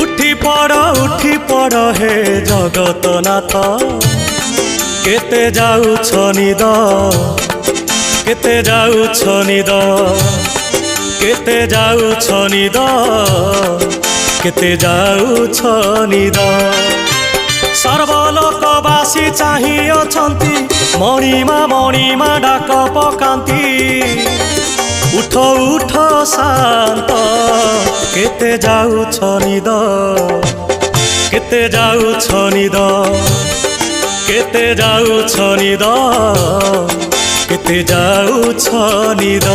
उठी पड़ हे जगतनाथ केते जाउछ निद केते जाउछ निद केते जाउछ निद केते जाउछ निद सर्वलोकवासी चाहि अछंती मणिमा डाक पकांती उठ उठ शांत केते जाउछ निद केते जाउछ निद केते जाउछ निद केते जाउछ निद।